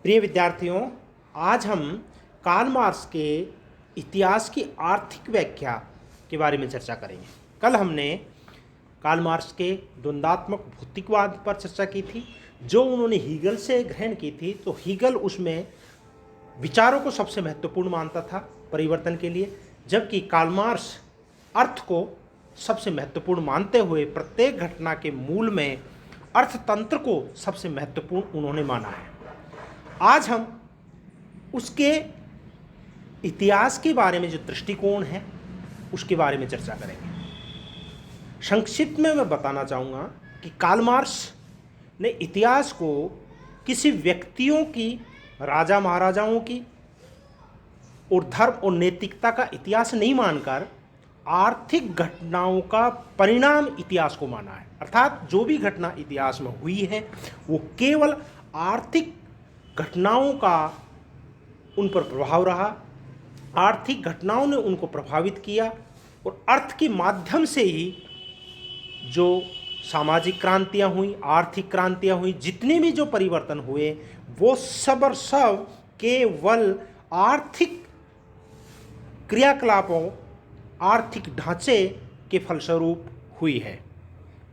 प्रिय विद्यार्थियों, आज हम कार्ल मार्क्स के इतिहास की आर्थिक व्याख्या के बारे में चर्चा करेंगे। कल हमने कार्ल मार्क्स के द्वंद्वात्मक भौतिकवाद पर चर्चा की थी, जो उन्होंने हीगल से ग्रहण की थी। तो हीगल उसमें विचारों को सबसे महत्वपूर्ण मानता था परिवर्तन के लिए, जबकि कार्ल मार्क्स अर्थ को सबसे महत्वपूर्ण मानते हुए प्रत्येक घटना के मूल में अर्थतंत्र को सबसे महत्वपूर्ण उन्होंने माना है। आज हम उसके इतिहास के बारे में जो दृष्टिकोण है उसके बारे में चर्चा करेंगे। संक्षिप्त में मैं बताना चाहूँगा कि कार्ल मार्क्स ने इतिहास को किसी व्यक्तियों की, राजा महाराजाओं की और धर्म और नैतिकता का इतिहास नहीं मानकर आर्थिक घटनाओं का परिणाम इतिहास को माना है। अर्थात जो भी घटना इतिहास में हुई है वो केवल आर्थिक घटनाओं का उन पर प्रभाव रहा, आर्थिक घटनाओं ने उनको प्रभावित किया और अर्थ के माध्यम से ही जो सामाजिक क्रांतियां हुई, आर्थिक क्रांतियां हुई, जितने भी जो परिवर्तन हुए वो सब और सब केवल आर्थिक क्रियाकलापों, आर्थिक ढांचे के फलस्वरूप हुई है।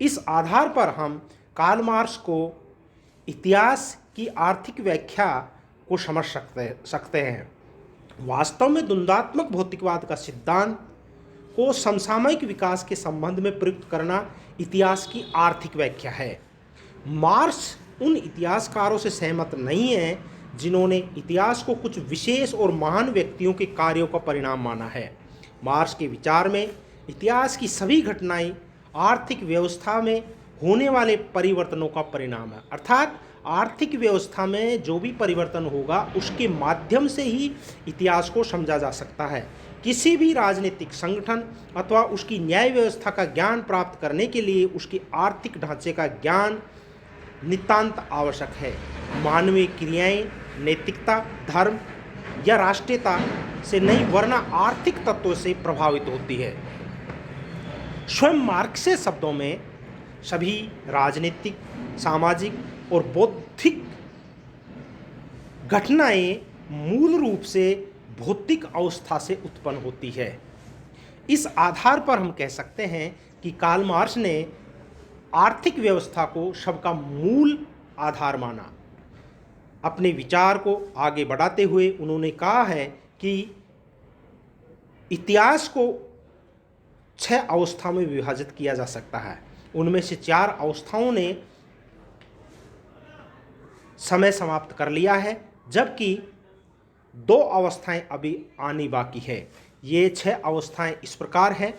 इस आधार पर हम कार्ल मार्क्स को इतिहास की आर्थिक व्याख्या को समझ सकते हैं। वास्तव में द्वंद्वात्मक भौतिकवाद का सिद्धांत को समसामयिक विकास के संबंध में प्रयुक्त करना इतिहास की आर्थिक व्याख्या है। मार्क्स उन इतिहासकारों से सहमत नहीं है जिन्होंने इतिहास को कुछ विशेष और महान व्यक्तियों के कार्यों का परिणाम माना है। मार्क्स के विचार में इतिहास की सभी घटनाएं आर्थिक व्यवस्था में होने वाले परिवर्तनों का परिणाम है। अर्थात आर्थिक व्यवस्था में जो भी परिवर्तन होगा उसके माध्यम से ही इतिहास को समझा जा सकता है। किसी भी राजनीतिक संगठन अथवा उसकी न्याय व्यवस्था का ज्ञान प्राप्त करने के लिए उसके आर्थिक ढांचे का ज्ञान नितांत आवश्यक है। मानवीय क्रियाएं नैतिकता, धर्म या राष्ट्रीयता से नहीं वरना आर्थिक तत्वों से प्रभावित होती है। स्वयं मार्क्स के शब्दों में सभी राजनीतिक, सामाजिक और बौद्धिक घटनाएं मूल रूप से भौतिक अवस्था से उत्पन्न होती है। इस आधार पर हम कह सकते हैं कि कार्ल मार्क्स ने आर्थिक व्यवस्था को सबका मूल आधार माना। अपने विचार को आगे बढ़ाते हुए उन्होंने कहा है कि इतिहास को 6 अवस्था में विभाजित किया जा सकता है। उनमें से 4 अवस्थाओं ने समय समाप्त कर लिया है, जबकि 2 अवस्थाएं अभी आनी बाकी है। ये 6 अवस्थाएं इस प्रकार है।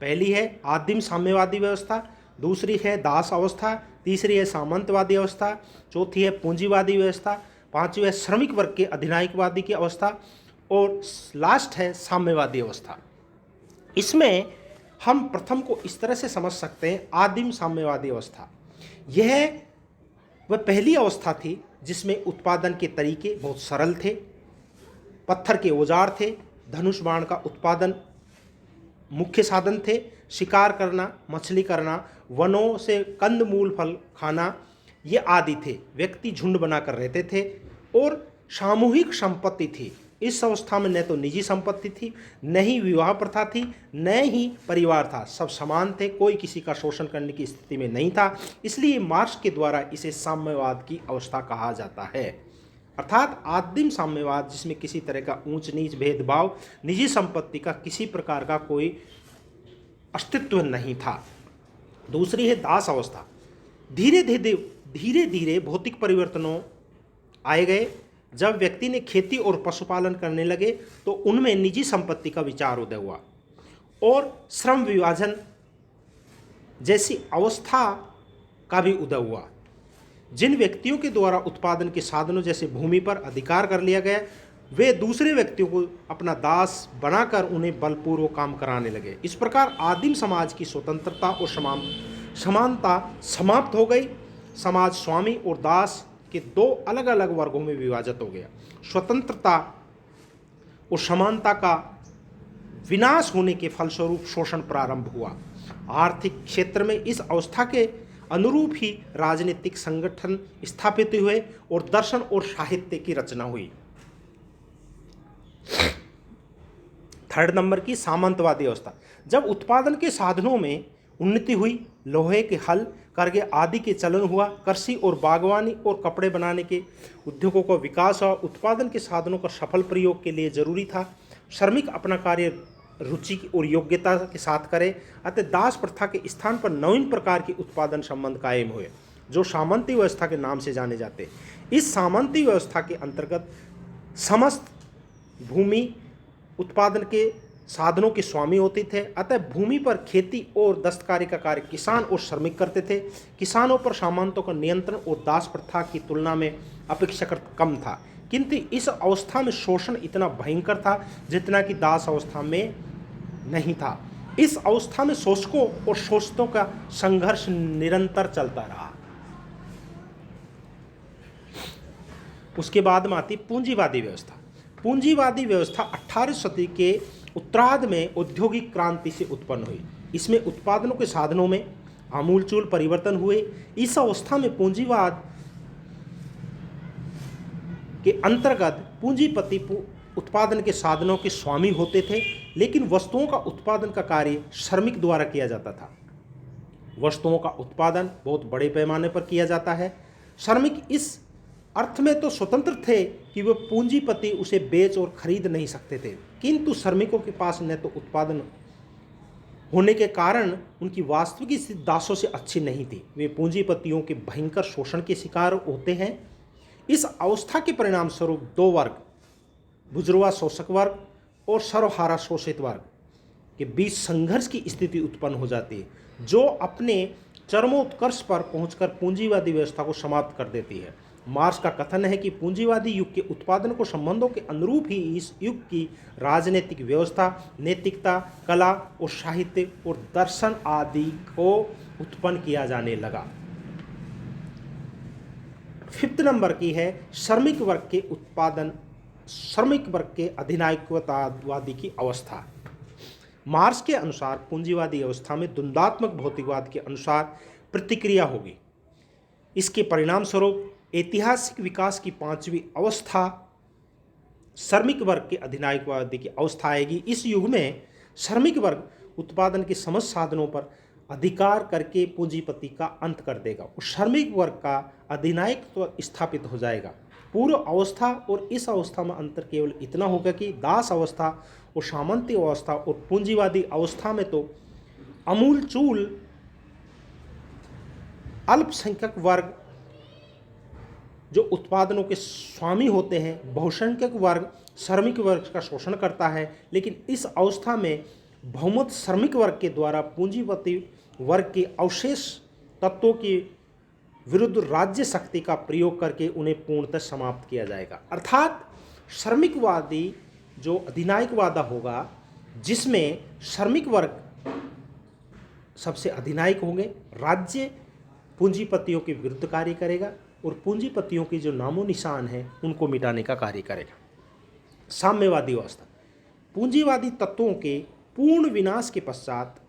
पहली है आदिम साम्यवादी व्यवस्था, दूसरी है दास अवस्था, तीसरी है सामंतवादी अवस्था, चौथी है पूंजीवादी व्यवस्था, पांचवी है श्रमिक वर्ग के अधिनायकवादी की अवस्था और लास्ट है साम्यवादी अवस्था। इसमें हम प्रथम को इस तरह से समझ सकते हैं, आदिम साम्यवादी अवस्था। यह वह पहली अवस्था थी जिसमें उत्पादन के तरीके बहुत सरल थे। पत्थर के औजार थे, धनुष बाण का उत्पादन मुख्य साधन थे। शिकार करना, मछली करना, वनों से कंद मूल फल खाना, ये आदि थे। व्यक्ति झुंड बनाकर रहते थे और सामूहिक संपत्ति थी। इस अवस्था में न तो निजी संपत्ति थी, न ही विवाह प्रथा थी, न ही परिवार था। सब समान थे, कोई किसी का शोषण करने की स्थिति में नहीं था। इसलिए मार्क्स के द्वारा इसे साम्यवाद की अवस्था कहा जाता है। अर्थात आदिम साम्यवाद जिसमें किसी तरह का ऊंच नीच भेदभाव, निजी संपत्ति का किसी प्रकार का कोई अस्तित्व नहीं था। दूसरी है दास अवस्था। धीरे धीरे भौतिक परिवर्तनों आए गए। जब व्यक्ति ने खेती और पशुपालन करने लगे तो उनमें निजी संपत्ति का विचार उदय हुआ और श्रम विभाजन जैसी अवस्था का भी उदय हुआ। जिन व्यक्तियों के द्वारा उत्पादन के साधनों जैसे भूमि पर अधिकार कर लिया गया, वे दूसरे व्यक्तियों को अपना दास बनाकर उन्हें बलपूर्वक काम कराने लगे। इस प्रकार आदिम समाज की स्वतंत्रता और समानता समाप्त हो गई। समाज स्वामी और दास के 2 अलग अलग वर्गों में विभाजित हो गया। स्वतंत्रता और समानता का विनाश होने के फलस्वरूप शोषण प्रारंभ हुआ। आर्थिक क्षेत्र में इस अवस्था के अनुरूप ही राजनीतिक संगठन स्थापित हुए और दर्शन और साहित्य की रचना हुई। थर्ड नंबर की सामंतवादी व्यवस्था। जब उत्पादन के साधनों में उन्नति हुई, लोहे के हल, करगे आदि के चलन हुआ, कृषि और बागवानी और कपड़े बनाने के उद्योगों का विकास हुआ, उत्पादन के साधनों का सफल प्रयोग के लिए जरूरी था श्रमिक अपना कार्य रुचि और योग्यता के साथ करे, अतः दास प्रथा के स्थान पर नवीन प्रकार के उत्पादन संबंध कायम हुए जो सामंती व्यवस्था के नाम से जाने जाते। इस सामंती व्यवस्था के अंतर्गत समस्त भूमि उत्पादन के साधनों के स्वामी होते थे, अतः भूमि पर खेती और दस्तकारी का कार्य किसान और श्रमिक करते थे। किसानों पर सामंतों का नियंत्रण और दास प्रथा की तुलना में अपेक्षाकृत कम था, किंतु इस अवस्था में शोषण इतना भयंकर था जितना कि दास अवस्था में नहीं था। इस अवस्था में शोषकों और शोषितों का संघर्ष निरंतर चलता रहा। उसके बाद में आती पूंजीवादी व्यवस्था। पूंजीवादी व्यवस्था 18वीं शताब्दी के उत्तरार्ध में औद्योगिक क्रांति से उत्पन्न हुई। इसमें उत्पादनों के साधनों में आमूलचूल परिवर्तन हुए। इस अवस्था में पूंजीवाद के अंतर्गत पूंजीपति उत्पादन के साधनों के स्वामी होते थे, लेकिन वस्तुओं का उत्पादन का कार्य श्रमिक द्वारा किया जाता था। वस्तुओं का उत्पादन बहुत बड़े पैमाने पर किया जाता है। श्रमिक इस अर्थ में तो स्वतंत्र थे कि वे पूंजीपति उसे बेच और खरीद नहीं सकते थे, किंतु श्रमिकों के पास न तो उत्पादन होने के कारण उनकी वास्तविक स्थिति दासों से अच्छी नहीं थी। वे पूंजीपतियों के भयंकर शोषण के शिकार होते हैं। इस अवस्था के परिणाम स्वरूप दो वर्ग, बुजुर्गा शोषक वर्ग और सर्वहारा शोषित वर्ग के बीच संघर्ष की स्थिति उत्पन्न हो जाती है, जो अपने चरमोत्कर्ष पर पहुंचकर पूंजीवादी व्यवस्था को समाप्त कर देती है। मार्क्स का कथन है कि पूंजीवादी युग के उत्पादन को संबंधों के अनुरूप ही इस युग की राजनीतिक व्यवस्था, नैतिकता, कला और साहित्य और दर्शन आदि को उत्पन्न किया जाने लगा। 5th नंबर की है श्रमिक वर्ग के उत्पादन, श्रमिक वर्ग के अधिनायकवादी की अवस्था। मार्क्स के अनुसार पूंजीवादी अवस्था में द्वंद्वात्मक भौतिकवाद के अनुसार प्रतिक्रिया होगी। इसके परिणाम स्वरूप ऐतिहासिक विकास की 5वीं अवस्था श्रमिक वर्ग के अधिनायकवादी की अवस्था आएगी। इस युग में श्रमिक वर्ग उत्पादन के समस्त साधनों पर अधिकार करके पूंजीपति का अंत कर देगा और श्रमिक वर्ग का अधिनायकत्व स्थापित हो जाएगा। पूर्व अवस्था और इस अवस्था में अंतर केवल इतना होगा कि दास अवस्था और सामंती अवस्था और पूंजीवादी अवस्था में तो अमूलचूल अल्पसंख्यक वर्ग जो उत्पादनों के स्वामी होते हैं, बहुसंख्यक वर्ग श्रमिक वर्ग का शोषण करता है, लेकिन इस अवस्था में बहुमत श्रमिक वर्ग के द्वारा पूंजीपति वर्ग के अवशेष तत्वों के विरुद्ध राज्य शक्ति का प्रयोग करके उन्हें पूर्णतः समाप्त किया जाएगा। अर्थात श्रमिकवादी जो अधिनायकवाद होगा, जिसमें श्रमिक वर्ग सबसे अधिनायक होंगे, राज्य पूंजीपतियों के विरुद्ध कार्य करेगा और पूंजीपतियों की जो नामो निशान है उनको मिटाने का कार्य करेगा। साम्यवादी अवस्था। पूंजीवादी तत्वों के पूर्ण विनाश के पश्चात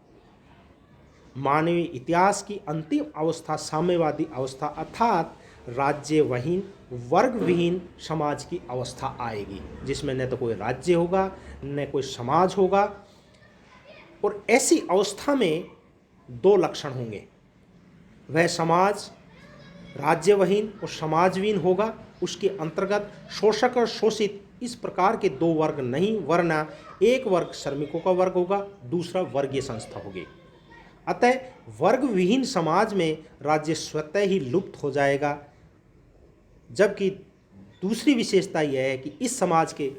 मानवीय इतिहास की अंतिम अवस्था साम्यवादी अवस्था अर्थात राज्यविहीन, वर्गविहीन समाज की अवस्था आएगी, जिसमें न तो कोई राज्य होगा न कोई समाज होगा। और ऐसी अवस्था में दो लक्षण होंगे, वह समाज राज्यविहीन और समाजविहीन होगा। उसके अंतर्गत शोषक और शोषित इस प्रकार के दो वर्ग नहीं, वरना एक वर्ग श्रमिकों का वर्ग होगा, दूसरा वर्गीय संस्था होगी। अतः वर्गविहीन समाज में राज्य स्वतः ही लुप्त हो जाएगा। जबकि दूसरी विशेषता यह है कि इस समाज के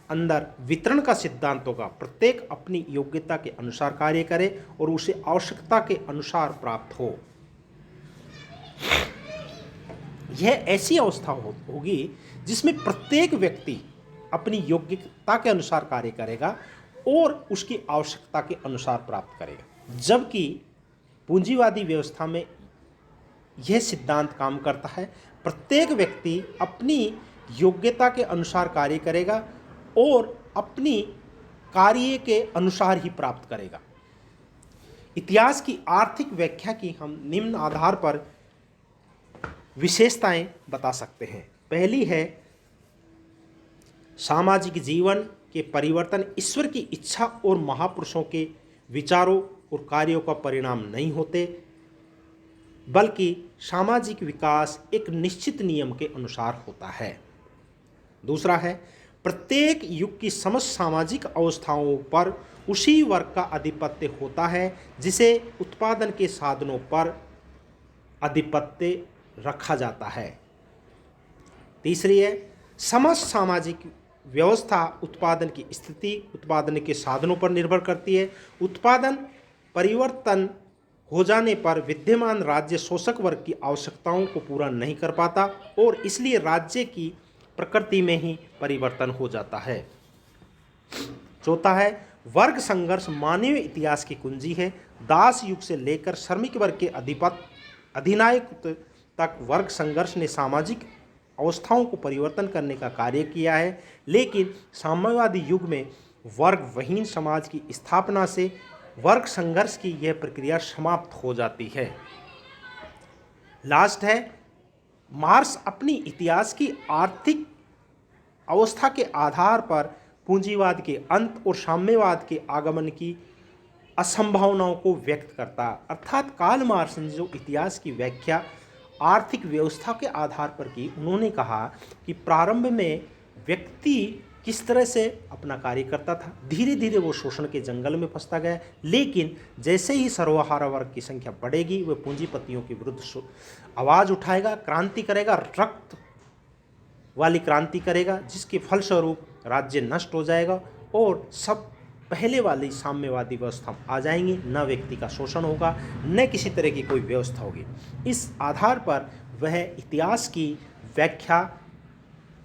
अंदर वितरण का सिद्धांत होगा, प्रत्येक अपनी योग्यता के अनुसार कार्य करे और उसे आवश्यकता के अनुसार प्राप्त हो। यह ऐसी अवस्था होगी जिसमें प्रत्येक व्यक्ति अपनी योग्यता के अनुसार कार्य करेगा और उसकी आवश्यकता के अनुसार प्राप्त करेगा। जबकि पूंजीवादी व्यवस्था में यह सिद्धांत काम करता है, प्रत्येक व्यक्ति अपनी योग्यता के अनुसार कार्य करेगा और अपनी कार्य के अनुसार ही प्राप्त करेगा। इतिहास की आर्थिक व्याख्या की हम निम्न आधार पर विशेषताएं बता सकते हैं। पहली है, सामाजिक जीवन के परिवर्तन ईश्वर की इच्छा और महापुरुषों के विचारों और कार्यों का परिणाम नहीं होते, बल्कि सामाजिक विकास एक निश्चित नियम के अनुसार होता है। दूसरा है, प्रत्येक युग की समस्त सामाजिक अवस्थाओं पर उसी वर्ग का आधिपत्य होता है जिसे उत्पादन के साधनों पर आधिपत्य रखा जाता है। तीसरी है, समस्त सामाजिक व्यवस्था उत्पादन की स्थिति उत्पादन के साधनों पर निर्भर करती है। उत्पादन परिवर्तन हो जाने पर विद्यमान राज्य शोषक वर्ग की आवश्यकताओं को पूरा नहीं कर पाता और इसलिए राज्य की प्रकृति में ही परिवर्तन हो जाता है। चौथा है, वर्ग संघर्ष मानवीय इतिहास की कुंजी है। दास युग से लेकर श्रमिक वर्ग के अधिनायक तक वर्ग संघर्ष ने सामाजिक अवस्थाओं को परिवर्तन करने का कार्य किया है, लेकिन साम्यवादी युग में वर्गविहीन समाज की स्थापना से वर्ग संघर्ष की यह प्रक्रिया समाप्त हो जाती है। लास्ट है, मार्क्स अपनी इतिहास की आर्थिक अवस्था के आधार पर पूंजीवाद के अंत और साम्यवाद के आगमन की असंभावनाओं को व्यक्त करता। अर्थात कार्ल मार्क्स ने जो इतिहास की व्याख्या आर्थिक व्यवस्था के आधार पर की, उन्होंने कहा कि प्रारंभ में व्यक्ति किस तरह से अपना कार्य करता था, धीरे धीरे वो शोषण के जंगल में फंसता गया, लेकिन जैसे ही सर्वहारा वर्ग की संख्या बढ़ेगी वह पूंजीपतियों के विरुद्ध आवाज़ उठाएगा, क्रांति करेगा, रक्त वाली क्रांति करेगा, जिसके फलस्वरूप राज्य नष्ट हो जाएगा और सब पहले वाली साम्यवादी व्यवस्था आ जाएंगी। न व्यक्ति का शोषण होगा, न किसी तरह की कोई व्यवस्था होगी। इस आधार पर वह इतिहास की व्याख्या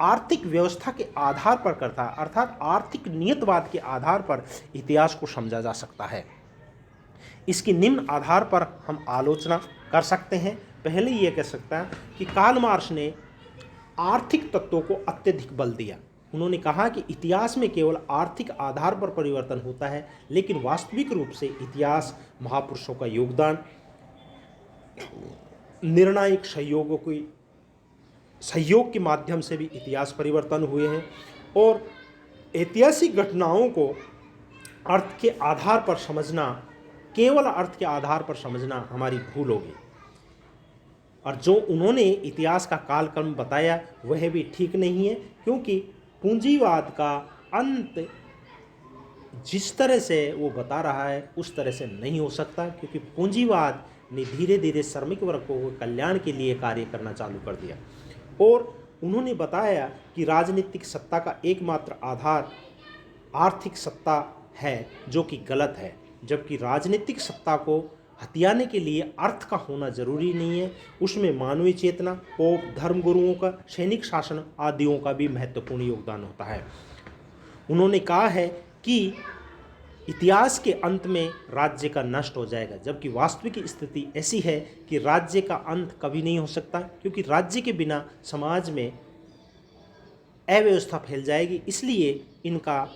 आर्थिक व्यवस्था के आधार पर करता है, अर्थात आर्थिक नियतवाद के आधार पर इतिहास को समझा जा सकता है। इसकी निम्न आधार पर हम आलोचना कर सकते हैं। पहले ये कह सकता है कि कार्ल मार्क्स ने आर्थिक तत्वों को अत्यधिक बल दिया। उन्होंने कहा कि इतिहास में केवल आर्थिक आधार पर परिवर्तन होता है, लेकिन वास्तविक रूप से इतिहास महापुरुषों का योगदान, निर्णायक सहयोग के माध्यम से भी इतिहास परिवर्तन हुए हैं और ऐतिहासिक घटनाओं को अर्थ के आधार पर समझना, केवल अर्थ के आधार पर समझना हमारी भूल होगी। और जो उन्होंने इतिहास का कालक्रम बताया वह भी ठीक नहीं है, क्योंकि पूंजीवाद का अंत जिस तरह से वो बता रहा है उस तरह से नहीं हो सकता, क्योंकि पूंजीवाद ने धीरे धीरे श्रमिक वर्ग को कल्याण के लिए कार्य करना चालू कर दिया। और उन्होंने बताया कि राजनीतिक सत्ता का एकमात्र आधार आर्थिक सत्ता है, जो कि गलत है, जबकि राजनीतिक सत्ता को हथियाने के लिए अर्थ का होना जरूरी नहीं है। उसमें मानवीय चेतना, पोप, धर्मगुरुओं का, सैनिक शासन आदियों का भी महत्वपूर्ण योगदान होता है। उन्होंने कहा है कि इतिहास के अंत में राज्य का नष्ट हो जाएगा, जबकि वास्तविक स्थिति ऐसी है कि राज्य का अंत कभी नहीं हो सकता, क्योंकि राज्य के बिना समाज में अव्यवस्था फैल जाएगी। इसलिए इनका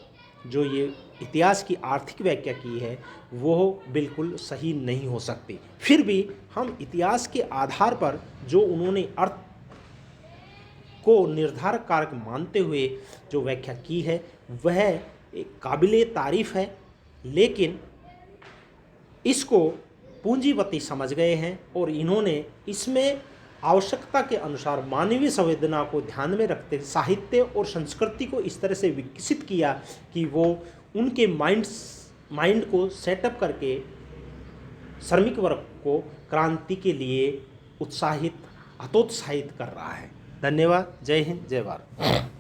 जो ये इतिहास की आर्थिक व्याख्या की है वो बिल्कुल सही नहीं हो सकती। फिर भी हम इतिहास के आधार पर जो उन्होंने अर्थ को निर्धारक कारक मानते हुए जो व्याख्या की है वह एक काबिले तारीफ है, लेकिन इसको पूंजीपति समझ गए हैं और इन्होंने इसमें आवश्यकता के अनुसार मानवीय संवेदना को ध्यान में रखते साहित्य और संस्कृति को इस तरह से विकसित किया कि वो उनके माइंड को सेटअप करके श्रमिक वर्ग को क्रांति के लिए हतोत्साहित कर रहा है। धन्यवाद। जय हिंद, जय भारत।